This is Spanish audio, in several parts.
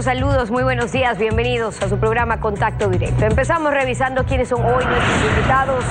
Nuestros saludos, muy buenos días, bienvenidos a su programa Contacto Directo. Empezamos revisando quiénes son hoy nuestros invitados.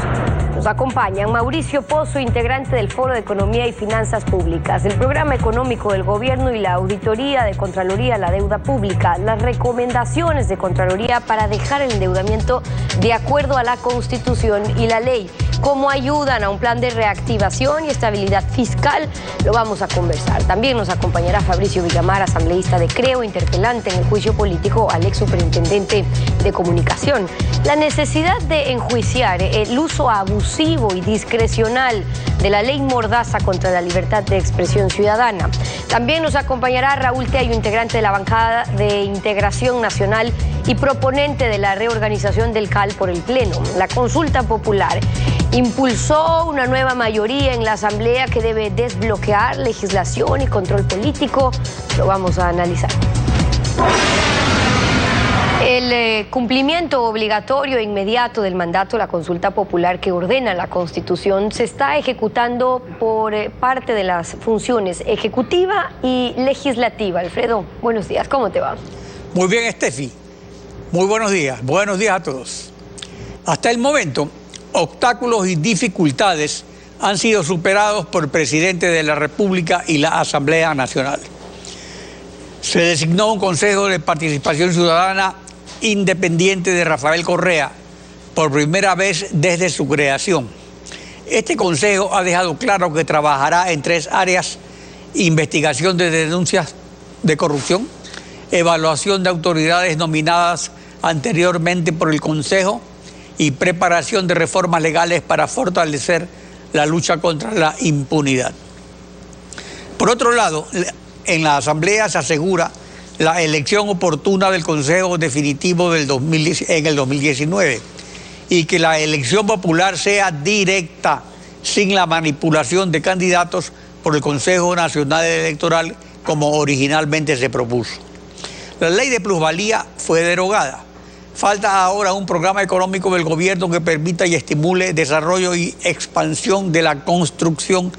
Nos acompañan Mauricio Pozo, integrante del Foro de Economía y Finanzas Públicas, el Programa Económico del Gobierno y la Auditoría de Contraloría a la Deuda Pública, las recomendaciones de Contraloría para dejar el endeudamiento de acuerdo a la Constitución y la ley, cómo ayudan a un plan de reactivación y estabilidad fiscal, lo vamos a conversar. También nos acompañará Fabricio Villamar, asambleísta de Creo, interpelante en el juicio político al ex superintendente de comunicación. La necesidad de enjuiciar el uso abusivo y discrecional de la ley Mordaza contra la libertad de expresión ciudadana. También nos acompañará Raúl Tello, integrante de la bancada de Integración Nacional y proponente de la reorganización del CAL por el Pleno. La consulta popular impulsó una nueva mayoría en la Asamblea que debe desbloquear legislación y control político. Lo vamos a analizar. El cumplimiento obligatorio e inmediato del mandato de la consulta popular que ordena la Constitución se está ejecutando por parte de las funciones ejecutiva y legislativa. Alfredo, buenos días, ¿cómo te va? Muy bien, Steffi. Muy buenos días a todos. Hasta el momento, obstáculos y dificultades han sido superados por el presidente de la República y la Asamblea Nacional. Se designó un Consejo de Participación Ciudadana independiente de Rafael Correa por primera vez desde su creación. Este Consejo ha dejado claro que trabajará en 3 áreas: investigación de denuncias de corrupción, evaluación de autoridades nominadas anteriormente por el Consejo y preparación de reformas legales para fortalecer la lucha contra la impunidad. Por otro lado, en la Asamblea se asegura la elección oportuna del Consejo Definitivo en el 2019 y que la elección popular sea directa, sin la manipulación de candidatos por el Consejo Nacional Electoral como originalmente se propuso. La ley de plusvalía fue derogada. Falta ahora un programa económico del gobierno que permita y estimule desarrollo y expansión de la construcción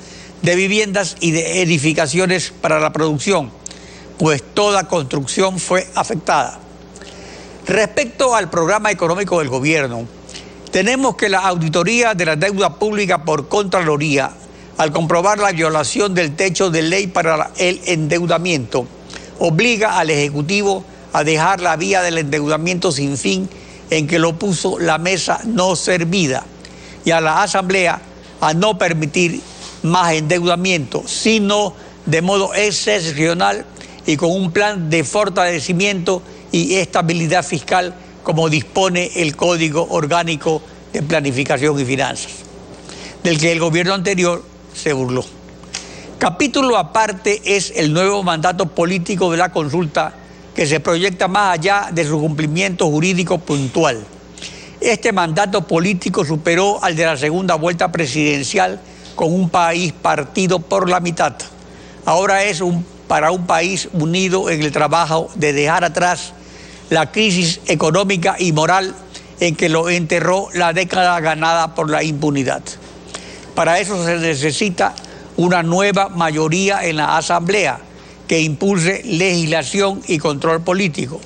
de viviendas y de edificaciones para la producción, pues toda construcción fue afectada. Respecto al programa económico del gobierno, tenemos que la auditoría de la deuda pública por Contraloría, al comprobar la violación del techo de ley para el endeudamiento, obliga al Ejecutivo a dejar la vía del endeudamiento sin fin en que lo puso la mesa no servida, y a la Asamblea a no permitir más endeudamiento, sino de modo excepcional y con un plan de fortalecimiento y estabilidad fiscal como dispone el Código Orgánico de Planificación y Finanzas, del que el gobierno anterior se burló. Capítulo aparte es el nuevo mandato político de la consulta, que se proyecta más allá de su cumplimiento jurídico puntual. Este mandato político superó al de la segunda vuelta presidencial con un país partido por la mitad. Ahora es para un país unido en el trabajo de dejar atrás la crisis económica y moral en que lo enterró la década ganada por la impunidad. Para eso se necesita una nueva mayoría en la Asamblea que impulse legislación y control político,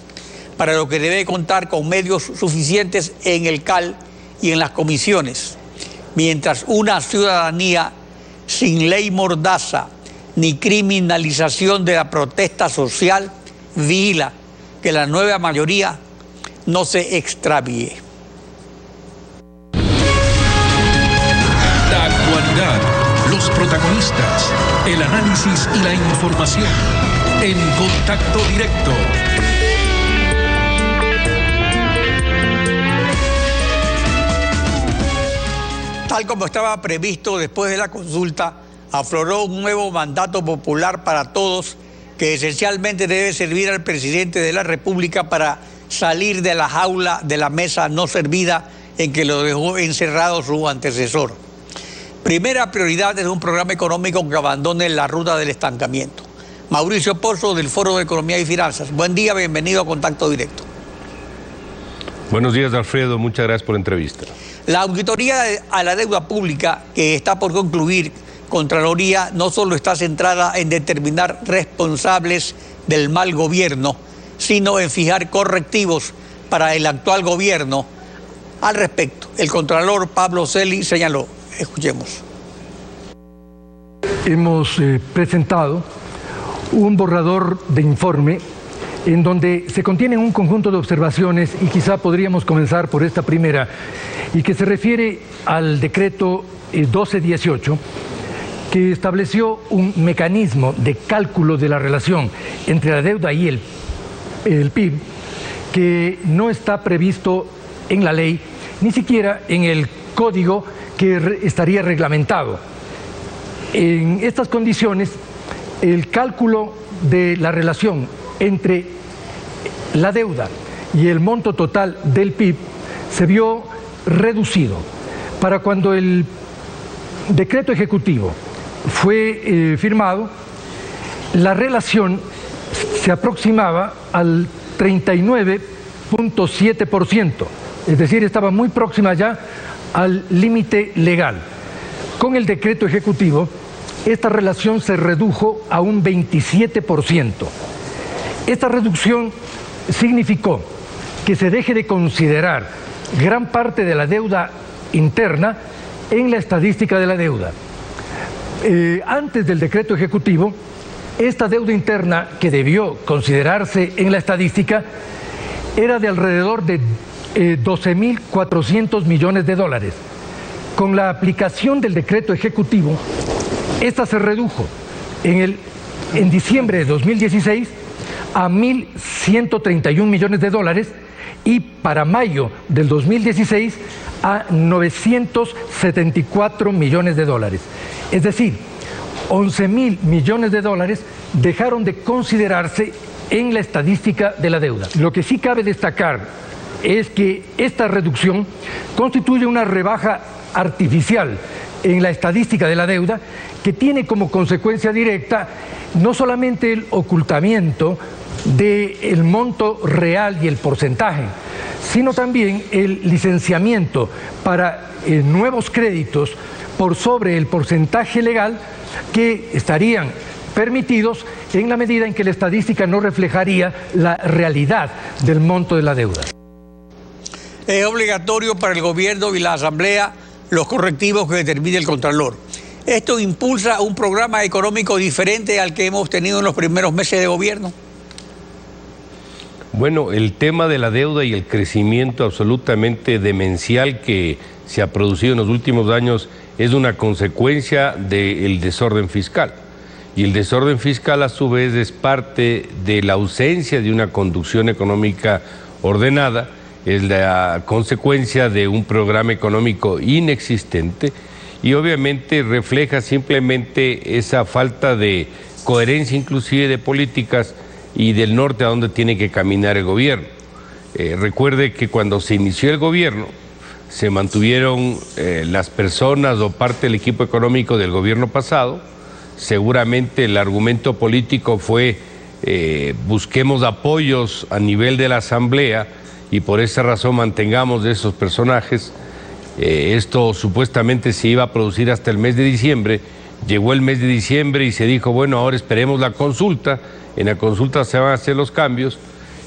para lo que debe contar con medios suficientes en el CAL y en las comisiones, mientras una ciudadanía sin ley Mordaza ni criminalización de la protesta social vigila que la nueva mayoría no se extravíe. La actualidad, los protagonistas, el análisis y la información en Contacto Directo. Tal como estaba previsto después de la consulta, afloró un nuevo mandato popular para todos que esencialmente debe servir al presidente de la República para salir de la jaula de la mesa no servida en que lo dejó encerrado su antecesor. Primera prioridad es un programa económico que abandone la ruta del estancamiento. Mauricio Pozo, del Foro de Economía y Finanzas. Buen día, bienvenido a Contacto Directo. Buenos días, Alfredo. Muchas gracias por la entrevista. La auditoría a la deuda pública que está por concluir, Contraloría, no solo está centrada en determinar responsables del mal gobierno, sino en fijar correctivos para el actual gobierno. Al respecto, el contralor Pablo Celi señaló. Escuchemos. Hemos presentado un borrador de informe en donde se contienen un conjunto de observaciones y quizá podríamos comenzar por esta primera y que se refiere al decreto 1218 que estableció un mecanismo de cálculo de la relación entre la deuda y el PIB que no está previsto en la ley ni siquiera en el código que estaría reglamentado. En estas condiciones, el cálculo de la relación entre la deuda y el monto total del PIB se vio reducido. Para cuando el decreto ejecutivo fue firmado, la relación se aproximaba al 39.7%, es decir, estaba muy próxima ya al límite legal. Con el decreto ejecutivo, esta relación se redujo a un 27%. Esta reducción significó que se deje de considerar gran parte de la deuda interna en la estadística de la deuda. Antes del decreto ejecutivo, esta deuda interna que debió considerarse en la estadística era de alrededor de 12.400 millones de dólares. Con la aplicación del decreto ejecutivo, esta se redujo en diciembre de 2016 a 1.131 millones de dólares y para mayo del 2016 a 974 millones de dólares. Es decir, 11.000 millones de dólares dejaron de considerarse en la estadística de la deuda. Lo que sí cabe destacar es que esta reducción constituye una rebaja artificial en la estadística de la deuda que tiene como consecuencia directa no solamente el ocultamiento del monto real y el porcentaje, sino también el licenciamiento para nuevos créditos por sobre el porcentaje legal que estarían permitidos en la medida en que la estadística no reflejaría la realidad del monto de la deuda. Es obligatorio para el gobierno y la Asamblea los correctivos que determine el Contralor. ¿Esto impulsa un programa económico diferente al que hemos tenido en los primeros meses de gobierno? Bueno, el tema de la deuda y el crecimiento absolutamente demencial que se ha producido en los últimos años es una consecuencia del desorden fiscal. Y el desorden fiscal a su vez es parte de la ausencia de una conducción económica ordenada, es la consecuencia de un programa económico inexistente y obviamente refleja simplemente esa falta de coherencia inclusive de políticas y del norte a donde tiene que caminar el gobierno. Recuerde que cuando se inició el gobierno se mantuvieron las personas o parte del equipo económico del gobierno pasado. Seguramente el argumento político fue busquemos apoyos a nivel de la Asamblea y por esa razón mantengamos esos personajes. Esto supuestamente se iba a producir hasta el mes de diciembre. Llegó el mes de diciembre y se dijo, bueno, ahora esperemos la consulta. En la consulta se van a hacer los cambios.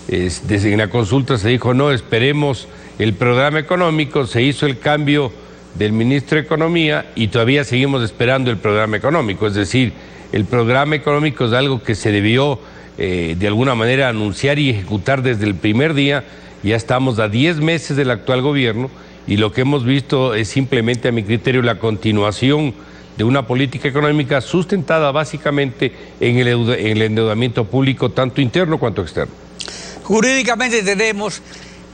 En la consulta se dijo, no, esperemos el programa económico. Se hizo el cambio del ministro de Economía y todavía seguimos esperando el programa económico. Es decir, el programa económico es algo que se debió de alguna manera anunciar y ejecutar desde el primer día. Ya estamos a 10 meses del actual gobierno y lo que hemos visto es simplemente, a mi criterio, la continuación de una política económica sustentada básicamente en el endeudamiento público, tanto interno cuanto externo. Jurídicamente tenemos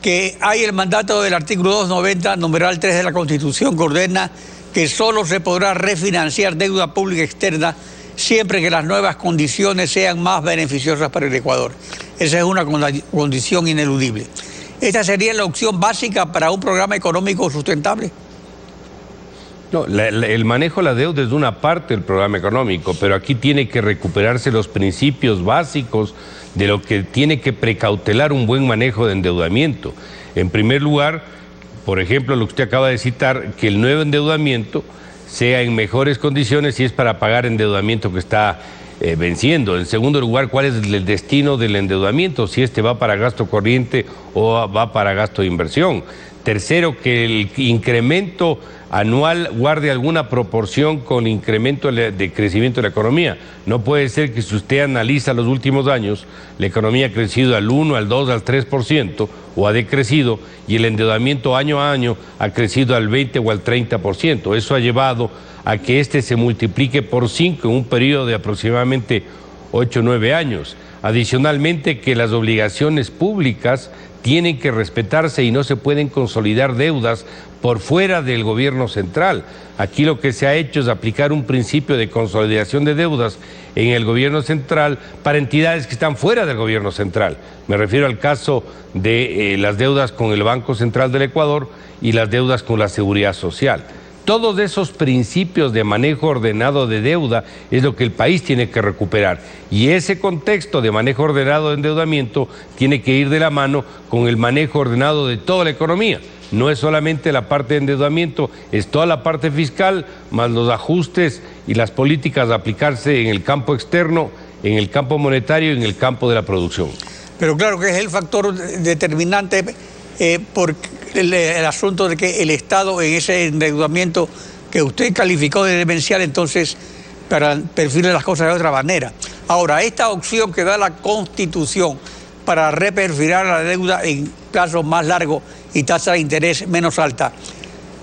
que hay el mandato del artículo 290, numeral 3 de la Constitución, que ordena que solo se podrá refinanciar deuda pública externa siempre que las nuevas condiciones sean más beneficiosas para el Ecuador. Esa es una condición ineludible. ¿Esta sería la opción básica para un programa económico sustentable? No, el manejo de la deuda es una parte del programa económico, pero aquí tiene que recuperarse los principios básicos de lo que tiene que precautelar un buen manejo de endeudamiento. En primer lugar, por ejemplo, lo que usted acaba de citar, que el nuevo endeudamiento sea en mejores condiciones si es para pagar endeudamiento que está venciendo. En segundo lugar, ¿cuál es el destino del endeudamiento? Si este va para gasto corriente o va para gasto de inversión. Tercero, que el incremento anual guarde alguna proporción con el incremento de crecimiento de la economía. No puede ser que si usted analiza los últimos años, la economía ha crecido al 1, al 2, al 3% o ha decrecido y el endeudamiento año a año ha crecido al 20 o al 30%. Eso ha llevado a que este se multiplique por 5 en un periodo de aproximadamente 8 o 9 años. Adicionalmente, que las obligaciones públicas tienen que respetarse y no se pueden consolidar deudas por fuera del gobierno central. Aquí lo que se ha hecho es aplicar un principio de consolidación de deudas en el gobierno central para entidades que están fuera del gobierno central. Me refiero al caso de las deudas con el Banco Central del Ecuador y las deudas con la Seguridad Social. Todos esos principios de manejo ordenado de deuda es lo que el país tiene que recuperar. Y ese contexto de manejo ordenado de endeudamiento tiene que ir de la mano con el manejo ordenado de toda la economía. No es solamente la parte de endeudamiento, es toda la parte fiscal, más los ajustes y las políticas a aplicarse en el campo externo, en el campo monetario y en el campo de la producción. Pero claro que es el factor determinante por el asunto de que el Estado en ese endeudamiento que usted calificó de demencial, entonces para perfile las cosas de otra manera. Ahora, esta opción que da la Constitución para reperfilar la deuda en plazos más largos y tasa de interés menos alta,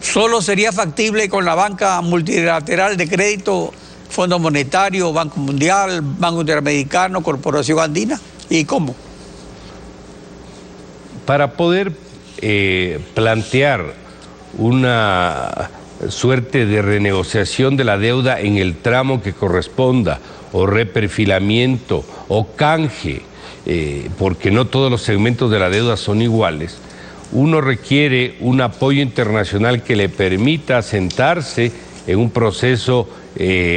¿solo sería factible con la banca multilateral de crédito, Fondo Monetario, Banco Mundial, Banco Interamericano, Corporación Andina? ¿Y cómo? Para poder plantear una suerte de renegociación de la deuda en el tramo que corresponda, o reperfilamiento, o canje, porque no todos los segmentos de la deuda son iguales, uno requiere un apoyo internacional que le permita sentarse en un proceso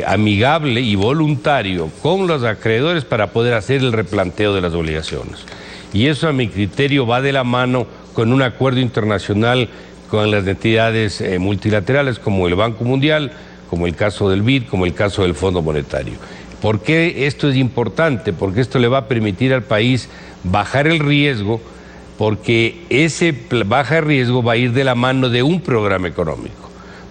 amigable y voluntario con los acreedores para poder hacer el replanteo de las obligaciones. Y eso, a mi criterio, va de la mano con un acuerdo internacional con las entidades multilaterales como el Banco Mundial, como el caso del BID, como el caso del Fondo Monetario. ¿Por qué esto es importante? Porque esto le va a permitir al país bajar el riesgo, porque ese baja riesgo va a ir de la mano de un programa económico.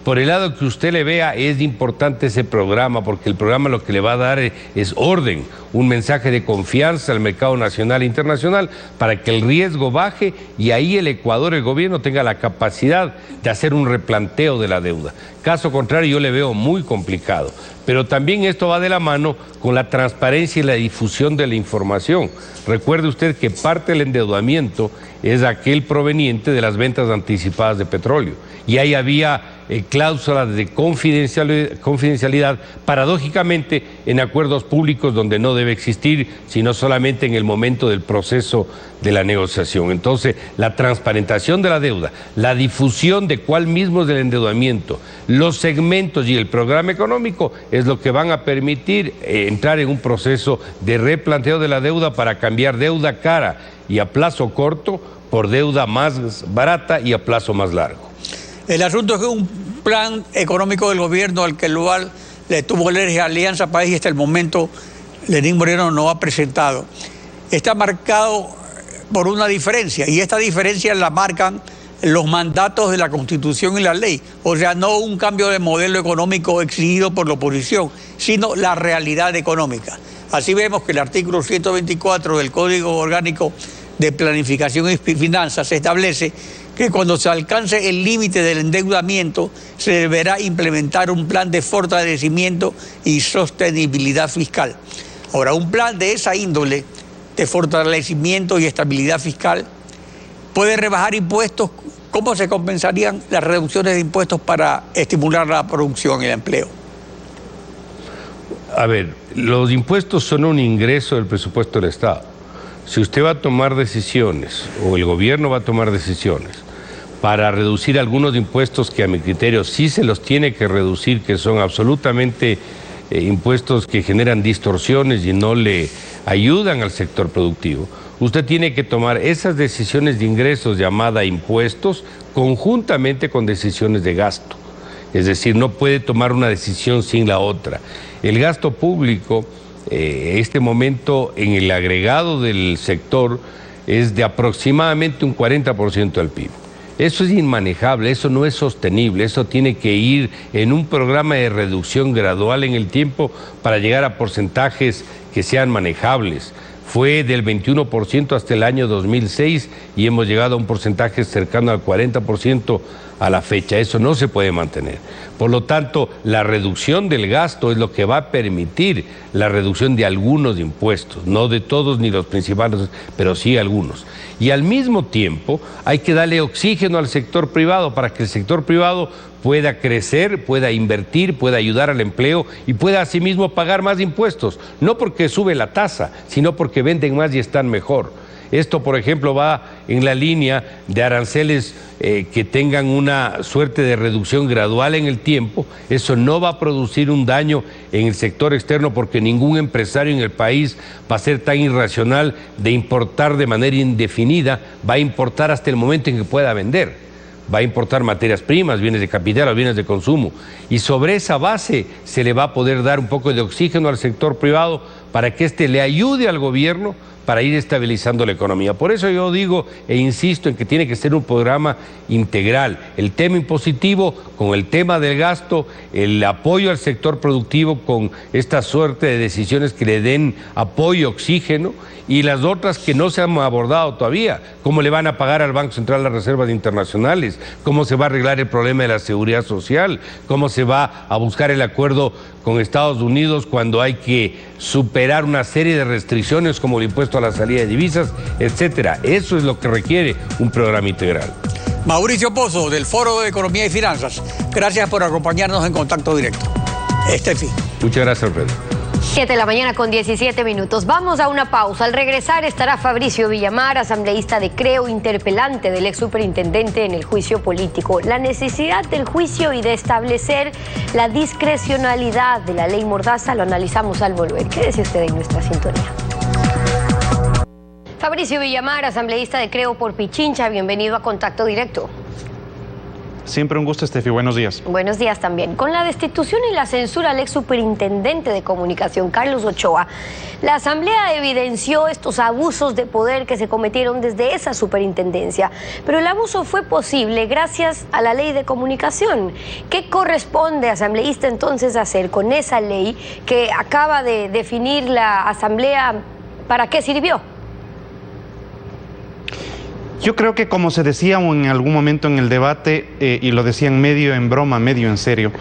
Por el lado que usted le vea, es importante ese programa, porque el programa lo que le va a dar es orden, un mensaje de confianza al mercado nacional e internacional para que el riesgo baje y ahí el Ecuador, el gobierno, tenga la capacidad de hacer un replanteo de la deuda. Caso contrario, yo le veo muy complicado. Pero también esto va de la mano con la transparencia y la difusión de la información. Recuerde usted que parte del endeudamiento es aquel proveniente de las ventas anticipadas de petróleo. Y ahí había cláusulas de confidencialidad, paradójicamente, en acuerdos públicos donde no debe existir, sino solamente en el momento del proceso de la negociación. Entonces, la transparentación de la deuda, la difusión de cuál mismo es el endeudamiento, los segmentos y el programa económico es lo que van a permitir entrar en un proceso de replanteo de la deuda para cambiar deuda cara y a plazo corto por deuda más barata y a plazo más largo. El asunto es que un plan económico del gobierno al que le tuvo alergia Alianza País y hasta el momento Lenín Moreno no ha presentado, está marcado por una diferencia, y esta diferencia la marcan los mandatos de la Constitución y la ley. O sea, no un cambio de modelo económico exigido por la oposición, sino la realidad económica. Así vemos que el artículo 124 del Código Orgánico de Planificación y Finanzas establece que cuando se alcance el límite del endeudamiento se deberá implementar un plan de fortalecimiento y sostenibilidad fiscal. Ahora, un plan de esa índole, de fortalecimiento y estabilidad fiscal, puede rebajar impuestos. ¿Cómo se compensarían las reducciones de impuestos para estimular la producción y el empleo? A ver, los impuestos son un ingreso del presupuesto del Estado. Si usted va a tomar decisiones, o el gobierno va a tomar decisiones, para reducir algunos impuestos que a mi criterio sí se los tiene que reducir, que son absolutamente impuestos que generan distorsiones y no le ayudan al sector productivo, usted tiene que tomar esas decisiones de ingresos llamadas impuestos conjuntamente con decisiones de gasto. Es decir, no puede tomar una decisión sin la otra. El gasto público este momento en el agregado del sector es de aproximadamente un 40% del PIB. Eso es inmanejable, eso no es sostenible, eso tiene que ir en un programa de reducción gradual en el tiempo para llegar a porcentajes que sean manejables. Fue del 21% hasta el año 2006 y hemos llegado a un porcentaje cercano al 40% a la fecha. Eso no se puede mantener. Por lo tanto, la reducción del gasto es lo que va a permitir la reducción de algunos impuestos, no de todos ni los principales, pero sí algunos. Y al mismo tiempo hay que darle oxígeno al sector privado para que el sector privado pueda crecer, pueda invertir, pueda ayudar al empleo y pueda asimismo pagar más impuestos, no porque sube la tasa, sino porque venden más y están mejor. Esto, por ejemplo, va en la línea de aranceles que tengan una suerte de reducción gradual en el tiempo. Eso no va a producir un daño en el sector externo porque ningún empresario en el país va a ser tan irracional de importar de manera indefinida, va a importar hasta el momento en que pueda vender. Va a importar materias primas, bienes de capital o bienes de consumo. Y sobre esa base se le va a poder dar un poco de oxígeno al sector privado para que éste le ayude al gobierno para ir estabilizando la economía. Por eso yo digo e insisto en que tiene que ser un programa integral. El tema impositivo con el tema del gasto, el apoyo al sector productivo con esta suerte de decisiones que le den apoyo, oxígeno, y las otras que no se han abordado todavía. ¿Cómo le van a pagar al Banco Central las reservas internacionales? ¿Cómo se va a arreglar el problema de la seguridad social? ¿Cómo se va a buscar el acuerdo con Estados Unidos cuando hay que superar una serie de restricciones como el impuesto a la salida de divisas, etcétera? Eso es lo que requiere un programa integral. Mauricio Pozo, del Foro de Economía y Finanzas, gracias por acompañarnos en Contacto Directo. Estefi. Muchas gracias, Alfredo. 7 de la mañana con 17 minutos. Vamos a una pausa. Al regresar estará Fabricio Villamar, asambleísta de Creo, interpelante del ex superintendente en el juicio político. La necesidad del juicio y de establecer la discrecionalidad de la ley Mordaza lo analizamos al volver. Quédese usted en nuestra sintonía. Fabricio Villamar, asambleísta de Creo por Pichincha, bienvenido a Contacto Directo. Siempre un gusto, Estefi. Buenos días. Buenos días también. Con la destitución y la censura al ex superintendente de comunicación, Carlos Ochoa, la Asamblea evidenció estos abusos de poder que se cometieron desde esa superintendencia. Pero el abuso fue posible gracias a la ley de comunicación. ¿Qué corresponde, asambleísta, entonces hacer con esa ley que acaba de definir la Asamblea? ¿Para qué sirvió? Yo creo que, como se decía en algún momento en el debate, y lo decían medio en broma, medio en serio,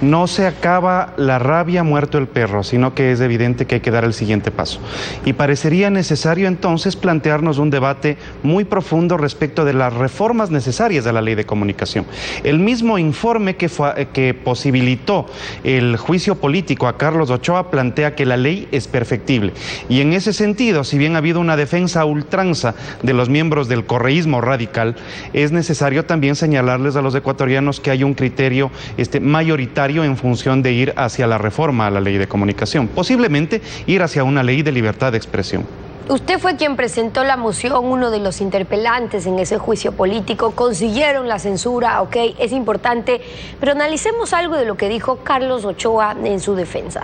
no se acaba la rabia muerto el perro, sino que es evidente que hay que dar el siguiente paso. Y parecería necesario entonces plantearnos un debate muy profundo respecto de las reformas necesarias a la ley de comunicación. El mismo informe que posibilitó el juicio político a Carlos Ochoa plantea que la ley es perfectible. Y en ese sentido, si bien ha habido una defensa a ultranza de los miembros del correísmo radical, es necesario también señalarles a los ecuatorianos que hay un criterio mayoritario en función de ir hacia la reforma a la ley de comunicación, posiblemente ir hacia una ley de libertad de expresión. Usted fue quien presentó la moción, uno de los interpelantes en ese juicio político, consiguieron la censura, ok, es importante, pero analicemos algo de lo que dijo Carlos Ochoa en su defensa.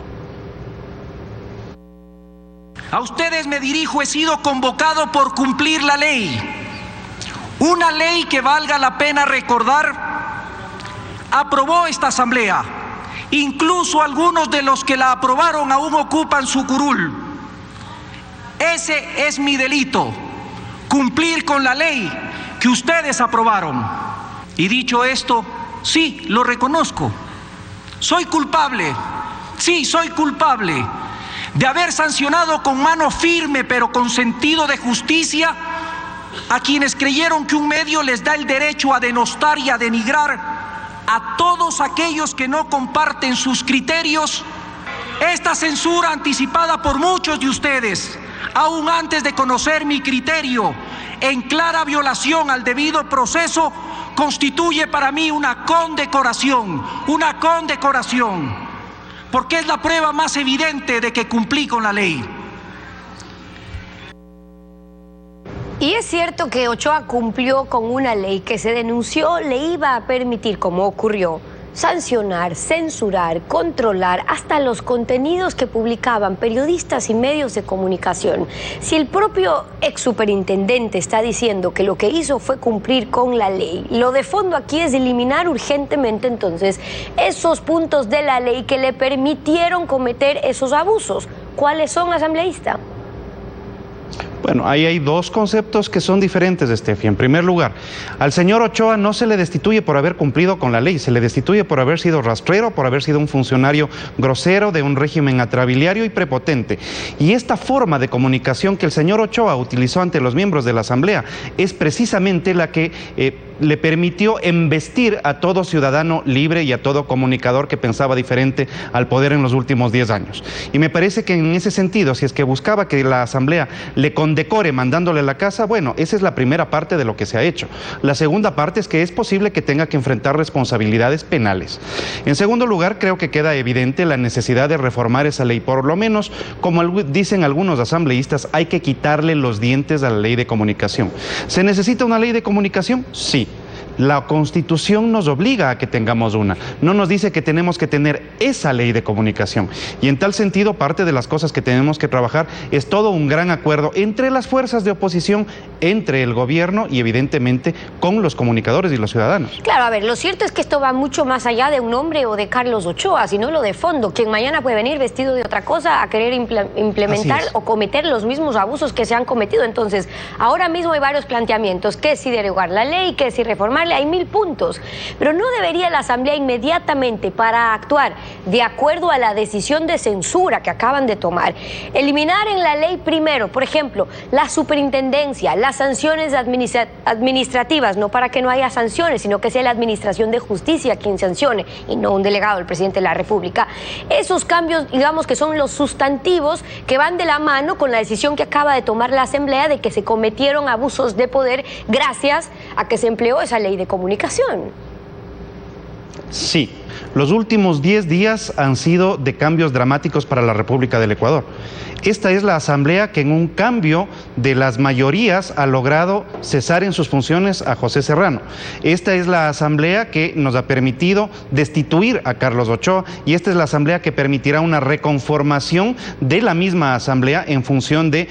A ustedes me dirijo, he sido convocado por cumplir la ley. Una ley que, valga la pena recordar, aprobó esta asamblea. Incluso algunos de los que la aprobaron aún ocupan su curul. Ese es mi delito, cumplir con la ley que ustedes aprobaron. Y dicho esto, sí, lo reconozco. Soy culpable, sí, soy culpable de haber sancionado con mano firme, pero con sentido de justicia, a quienes creyeron que un medio les da el derecho a denostar y a denigrar a todos aquellos que no comparten sus criterios. Esta censura anticipada por muchos de ustedes, aún antes de conocer mi criterio, en clara violación al debido proceso, constituye para mí una condecoración, porque es la prueba más evidente de que cumplí con la ley. Y es cierto que Ochoa cumplió con una ley que se denunció le iba a permitir, como ocurrió, sancionar, censurar, controlar hasta los contenidos que publicaban periodistas y medios de comunicación. Si el propio ex superintendente está diciendo que lo que hizo fue cumplir con la ley, lo de fondo aquí es eliminar urgentemente entonces esos puntos de la ley que le permitieron cometer esos abusos. ¿Cuáles son, asambleísta? Bueno, ahí hay dos conceptos que son diferentes, Estefi. En primer lugar, al señor Ochoa no se le destituye por haber cumplido con la ley, se le destituye por haber sido rastrero, por haber sido un funcionario grosero de un régimen atrabiliario y prepotente. Y esta forma de comunicación que el señor Ochoa utilizó ante los miembros de la Asamblea es precisamente la que le permitió embestir a todo ciudadano libre y a todo comunicador que pensaba diferente al poder en los últimos 10 años. Y me parece que en ese sentido, si es que buscaba que la Asamblea le condecore mandándole a la casa, bueno, esa es la primera parte de lo que se ha hecho. La segunda parte es que es posible que tenga que enfrentar responsabilidades penales. En segundo lugar, creo que queda evidente la necesidad de reformar esa ley. Por lo menos, como dicen algunos asambleístas, hay que quitarle los dientes a la ley de comunicación. ¿Se necesita una ley de comunicación? Sí. La Constitución nos obliga a que tengamos una, no nos dice que tenemos que tener esa ley de comunicación. Y en tal sentido, parte de las cosas que tenemos que trabajar es todo un gran acuerdo entre las fuerzas de oposición, entre el gobierno y evidentemente con los comunicadores y los ciudadanos. Claro, a ver, lo cierto es que esto va mucho más allá de un nombre o de Carlos Ochoa, sino lo de fondo, quien mañana puede venir vestido de otra cosa a querer implementar o cometer los mismos abusos que se han cometido. Entonces, ahora mismo hay varios planteamientos, que si derogar la ley, que si reformarla, hay 1000 puntos, pero ¿no debería la Asamblea inmediatamente, para actuar de acuerdo a la decisión de censura que acaban de tomar, eliminar en la ley primero, por ejemplo, la superintendencia, las sanciones administrativas, no para que no haya sanciones, sino que sea la Administración de Justicia quien sancione y no un delegado del presidente de la República? Esos cambios, digamos que son los sustantivos que van de la mano con la decisión que acaba de tomar la Asamblea de que se cometieron abusos de poder gracias a que se empleó esa ley de comunicación. Sí, los últimos 10 días han sido de cambios dramáticos para la República del Ecuador. Esta es la Asamblea que en un cambio de las mayorías ha logrado cesar en sus funciones a José Serrano. Esta es la Asamblea que nos ha permitido destituir a Carlos Ochoa y esta es la Asamblea que permitirá una reconformación de la misma Asamblea en función de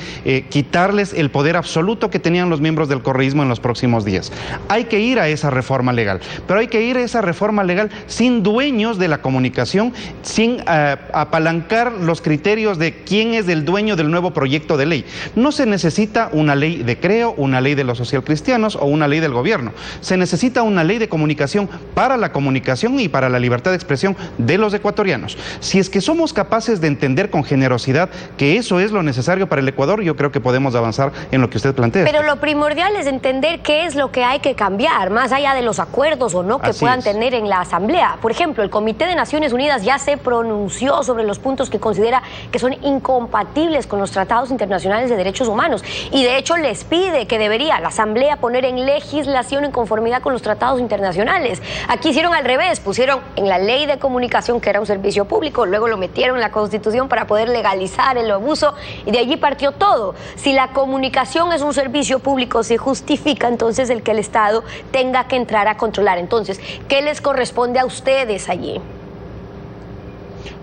quitarles el poder absoluto que tenían los miembros del correísmo en los próximos días. Hay que ir a esa reforma legal, pero hay que ir a esa reforma legal sin dueños de la comunicación, sin apalancar los criterios de quién es el dueño del nuevo proyecto de ley. No se necesita una ley de Creo, una ley de los socialcristianos o una ley del gobierno. Se necesita una ley de comunicación para la comunicación y para la libertad de expresión de los ecuatorianos. Si es que somos capaces de entender con generosidad que eso es lo necesario para el Ecuador, yo creo que podemos avanzar en lo que usted plantea. Pero lo primordial es entender qué es lo que hay que cambiar, más allá de los acuerdos o no que puedan tener en la Asamblea. Por ejemplo, el Comité de Naciones Unidas ya se pronunció sobre los puntos que considera que son incompatibles con los tratados internacionales de derechos humanos y de hecho les pide que debería la Asamblea poner en legislación en conformidad con los tratados internacionales. Aquí hicieron al revés, pusieron en la ley de comunicación que era un servicio público, luego lo metieron en la Constitución para poder legalizar el abuso y de allí partió todo. Si la comunicación es un servicio público, se justifica entonces el que el Estado tenga que entrar a controlar. Entonces, ¿qué les corresponde a ustedes allí?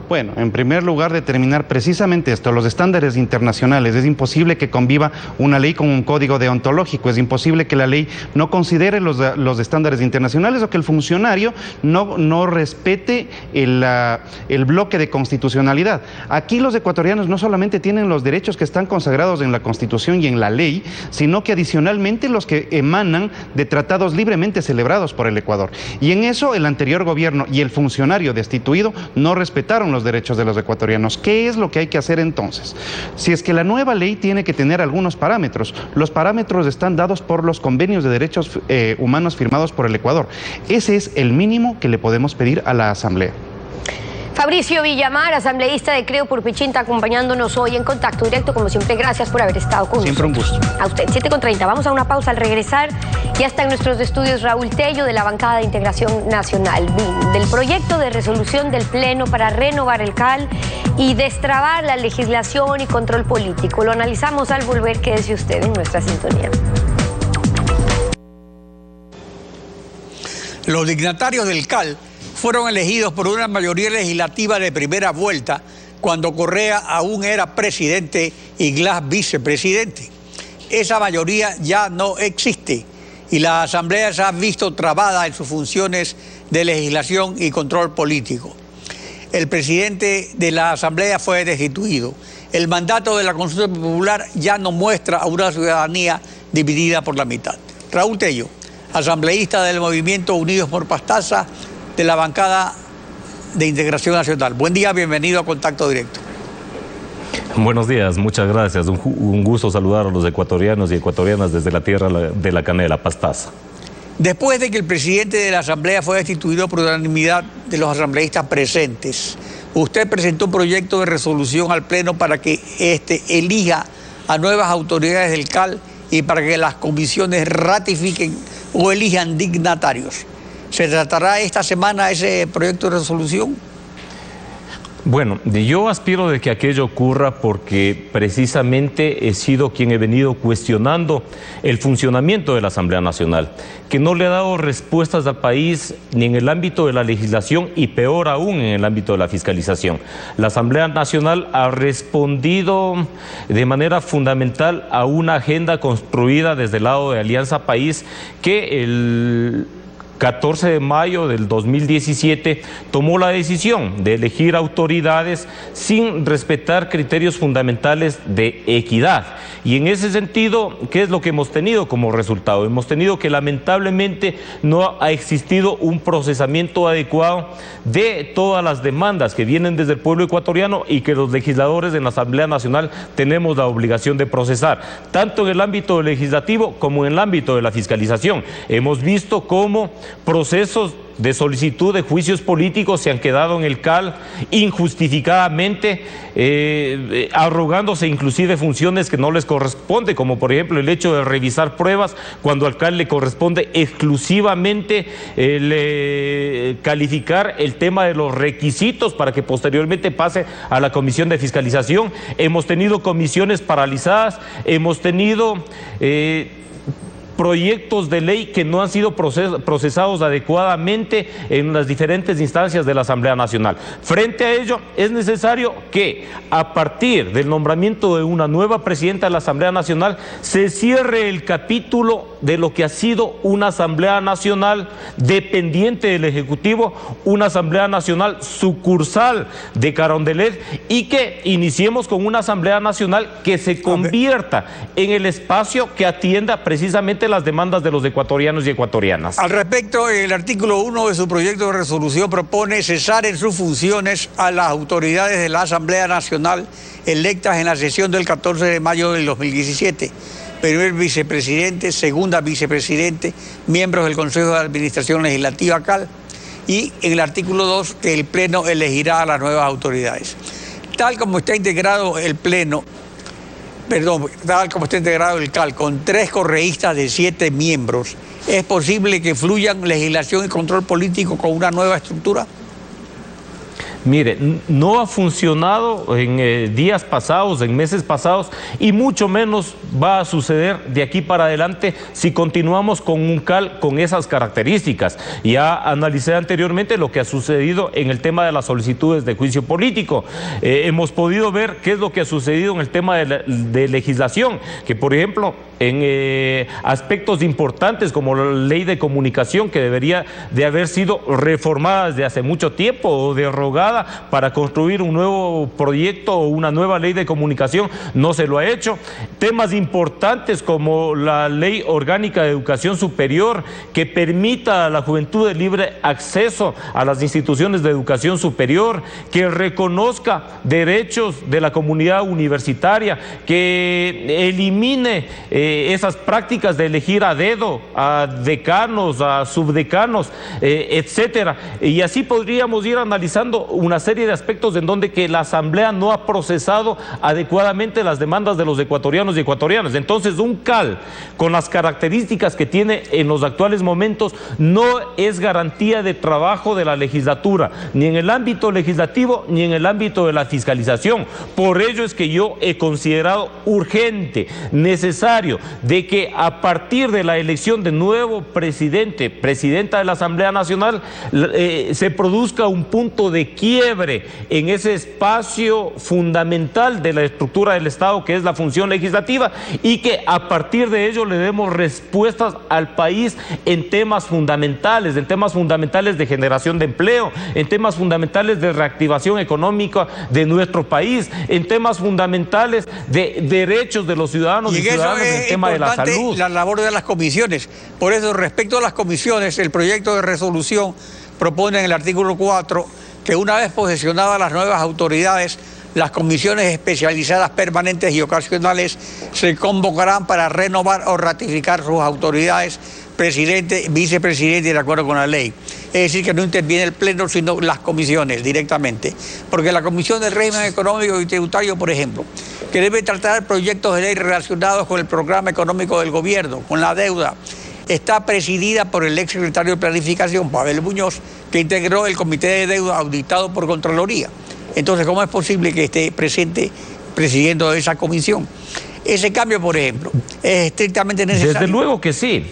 Bueno, en primer lugar, determinar precisamente esto, los estándares internacionales. Es imposible que conviva una ley con un código deontológico, es imposible que la ley no considere los estándares internacionales o que el funcionario no respete el bloque de constitucionalidad. Aquí los ecuatorianos no solamente tienen los derechos que están consagrados en la Constitución y en la ley, sino que adicionalmente los que emanan de tratados libremente celebrados por el Ecuador. Y en eso el anterior gobierno y el funcionario destituido no respetaron los derechos de los ecuatorianos. ¿Qué es lo que hay que hacer entonces? Si es que la nueva ley tiene que tener algunos parámetros, los parámetros están dados por los convenios de derechos humanos firmados por el Ecuador. Ese es el mínimo que le podemos pedir a la Asamblea. Fabricio Villamar, asambleísta de Creo por Pichincha, acompañándonos hoy en Contacto Directo. Como siempre, gracias por haber estado con nosotros. Siempre un gusto. A usted, 7:30. Vamos a una pausa. Al regresar, ya está en nuestros estudios Raúl Tello, de la Bancada de Integración Nacional, BIN, del proyecto de resolución del Pleno para renovar el CAL y destrabar la legislación y control político. Lo analizamos al volver. Quédese usted en nuestra sintonía. Los dignatarios del CAL fueron elegidos por una mayoría legislativa de primera vuelta cuando Correa aún era presidente y Glass vicepresidente. Esa mayoría ya no existe y la Asamblea se ha visto trabada en sus funciones de legislación y control político. El presidente de la Asamblea fue destituido. El mandato de la consulta popular ya no muestra a una ciudadanía dividida por la mitad. Raúl Tello, asambleísta del Movimiento Unidos por Pastaza, de la bancada de Integración Nacional. Buen día, bienvenido a Contacto Directo. Buenos días, muchas gracias. Un gusto saludar a los ecuatorianos y ecuatorianas desde la tierra de la canela, Pastaza. Después de que el presidente de la Asamblea fue destituido por unanimidad de los asambleístas presentes, usted presentó un proyecto de resolución al Pleno para que elija a nuevas autoridades del CAL y para que las comisiones ratifiquen o elijan dignatarios. ¿Se tratará esta semana ese proyecto de resolución? Bueno, yo aspiro de que aquello ocurra porque precisamente he sido quien he venido cuestionando el funcionamiento de la Asamblea Nacional, que no le ha dado respuestas al país ni en el ámbito de la legislación y peor aún en el ámbito de la fiscalización. La Asamblea Nacional ha respondido de manera fundamental a una agenda construida desde el lado de Alianza País que el 14 de mayo del 2017 tomó la decisión de elegir autoridades sin respetar criterios fundamentales de equidad. Y en ese sentido, ¿qué es lo que hemos tenido como resultado? Hemos tenido que lamentablemente no ha existido un procesamiento adecuado de todas las demandas que vienen desde el pueblo ecuatoriano y que los legisladores en la Asamblea Nacional tenemos la obligación de procesar, tanto en el ámbito legislativo como en el ámbito de la fiscalización. Hemos visto cómo procesos de solicitud de juicios políticos se han quedado en el CAL injustificadamente, arrogándose inclusive funciones que no les corresponde, como por ejemplo el hecho de revisar pruebas cuando al CAL le corresponde exclusivamente calificar el tema de los requisitos para que posteriormente pase a la Comisión de Fiscalización. Hemos tenido comisiones paralizadas, hemos tenido proyectos de ley que no han sido procesados adecuadamente en las diferentes instancias de la Asamblea Nacional. Frente a ello, es necesario que a partir del nombramiento de una nueva presidenta de la Asamblea Nacional se cierre el capítulo de lo que ha sido una Asamblea Nacional dependiente del Ejecutivo, una Asamblea Nacional sucursal de Carondelet, y que iniciemos con una Asamblea Nacional que se convierta en el espacio que atienda precisamente las demandas de los ecuatorianos y ecuatorianas. Al respecto, el artículo 1 de su proyecto de resolución propone cesar en sus funciones a las autoridades de la Asamblea Nacional electas en la sesión del 14 de mayo del 2017. Primer vicepresidente, segunda vicepresidente, miembros del Consejo de Administración Legislativa CAL, y en el artículo 2 que el Pleno elegirá a las nuevas autoridades. Tal como está integrado el Pleno, tal como está integrado el CAL, con 3 correístas de 7 miembros, ¿es posible que fluyan legislación y control político con una nueva estructura? Mire, no ha funcionado en días pasados, en meses pasados, y mucho menos va a suceder de aquí para adelante si continuamos con un CAL con esas características. Ya analicé anteriormente lo que ha sucedido en el tema de las solicitudes de juicio político. Hemos podido ver qué es lo que ha sucedido en el tema de legislación, que por ejemplo en aspectos importantes como la ley de comunicación, que debería de haber sido reformada desde hace mucho tiempo o derogada para construir un nuevo proyecto o una nueva ley de comunicación, no se lo ha hecho. Temas importantes como la ley orgánica de educación superior, que permita a la juventud el libre acceso a las instituciones de educación superior, que reconozca derechos de la comunidad universitaria, que elimine esas prácticas de elegir a dedo a decanos, a subdecanos, etcétera. Y así podríamos ir analizando una serie de aspectos en donde que la Asamblea no ha procesado adecuadamente las demandas de los ecuatorianos ecuatorianos y ecuatorianas. Entonces, un CAL con las características que tiene en los actuales momentos no es garantía de trabajo de la legislatura, ni en el ámbito legislativo ni en el ámbito de la fiscalización. Por ello es que yo he considerado urgente, necesario, de que a partir de la elección de nuevo presidenta de la Asamblea Nacional, se produzca un punto de quiebre en ese espacio fundamental de la estructura del Estado, que es la función legislativa, y que a partir de ello le demos respuestas al país en temas fundamentales de generación de empleo, en temas fundamentales de reactivación económica de nuestro país, en temas fundamentales de derechos de los ciudadanos y ciudadanas, en el tema de la salud. La labor de las comisiones. Por eso, respecto a las comisiones, el proyecto de resolución propone en el artículo 4 que una vez posesionadas las nuevas autoridades, las comisiones especializadas permanentes y ocasionales se convocarán para renovar o ratificar sus autoridades, presidente, vicepresidente, de acuerdo con la ley. Es decir, que no interviene el Pleno, sino las comisiones directamente. Porque la Comisión del Régimen Económico y Tributario, por ejemplo, que debe tratar proyectos de ley relacionados con el programa económico del gobierno, con la deuda, está presidida por el exsecretario de Planificación, Pavel Muñoz, que integró el Comité de Deuda auditado por Contraloría. Entonces, ¿cómo es posible que esté presente presidiendo esa comisión? Ese cambio, por ejemplo, es estrictamente necesario. Desde luego que sí.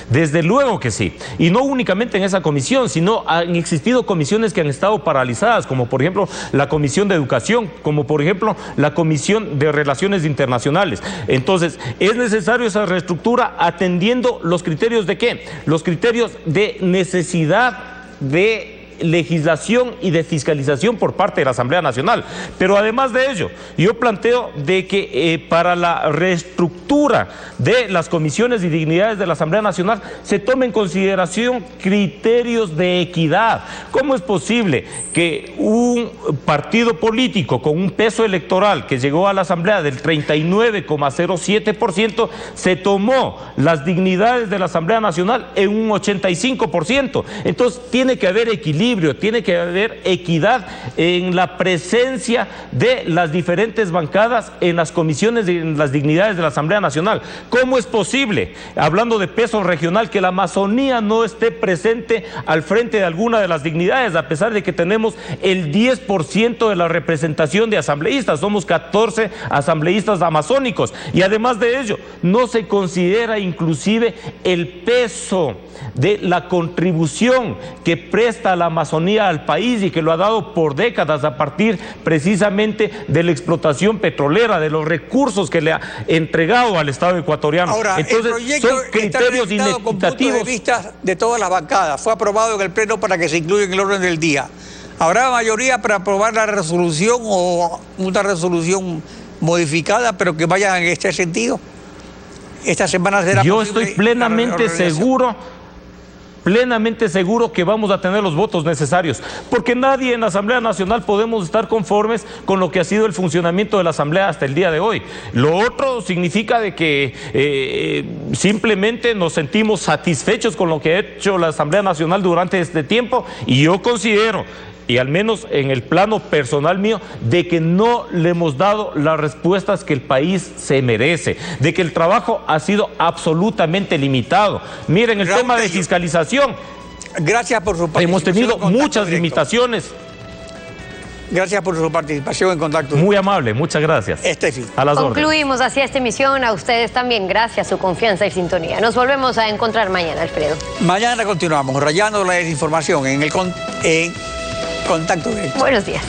Desde luego que sí. Y no únicamente en esa comisión, sino han existido comisiones que han estado paralizadas, como por ejemplo la Comisión de Educación, como por ejemplo la Comisión de Relaciones Internacionales. Entonces, es necesario esa reestructura atendiendo los criterios de ¿qué? Los criterios de necesidad de legislación y de fiscalización por parte de la Asamblea Nacional. Pero además de ello, yo planteo de que para la reestructura de las comisiones y dignidades de la Asamblea Nacional se tome en consideración criterios de equidad. ¿Cómo es posible que un partido político con un peso electoral que llegó a la Asamblea del 39,07% se tomó las dignidades de la Asamblea Nacional en un 85%? Entonces tiene que haber equilibrio, tiene que haber equidad en la presencia de las diferentes bancadas en las comisiones y en las dignidades de la Asamblea Nacional. ¿Cómo es posible, hablando de peso regional, que la Amazonía no esté presente al frente de alguna de las dignidades, a pesar de que tenemos el 10% de la representación de asambleístas? Somos 14 asambleístas amazónicos, y además de ello no se considera inclusive el peso de la contribución que presta la Amazonía al país y que lo ha dado por décadas a partir precisamente de la explotación petrolera, de los recursos que le ha entregado al Estado ecuatoriano. Ahora, entonces son criterios inequitativos. De vista de todas las bancadas, fue aprobado en el Pleno para que se incluya en el orden del día. ¿Habrá mayoría para aprobar la resolución o una resolución modificada, pero que vaya en este sentido? Esta semana será Yo estoy plenamente seguro que vamos a tener los votos necesarios, porque nadie en la Asamblea Nacional podemos estar conformes con lo que ha sido el funcionamiento de la Asamblea hasta el día de hoy. Lo otro significa de que simplemente nos sentimos satisfechos con lo que ha hecho la Asamblea Nacional durante este tiempo, y yo considero, y al menos en el plano personal mío, de que no le hemos dado las respuestas que el país se merece, de que el trabajo ha sido absolutamente limitado. Miren, el tema de fiscalización, gracias por su participación. Hemos tenido muchas limitaciones. Gracias por su participación en Contacto. Muy amable, muchas gracias. Estefi. A las órdenes. Concluimos así esta emisión. A ustedes también, gracias, su confianza y sintonía. Nos volvemos a encontrar mañana, Alfredo. Mañana continuamos rayando la desinformación en Contacto Directo. Buenos días.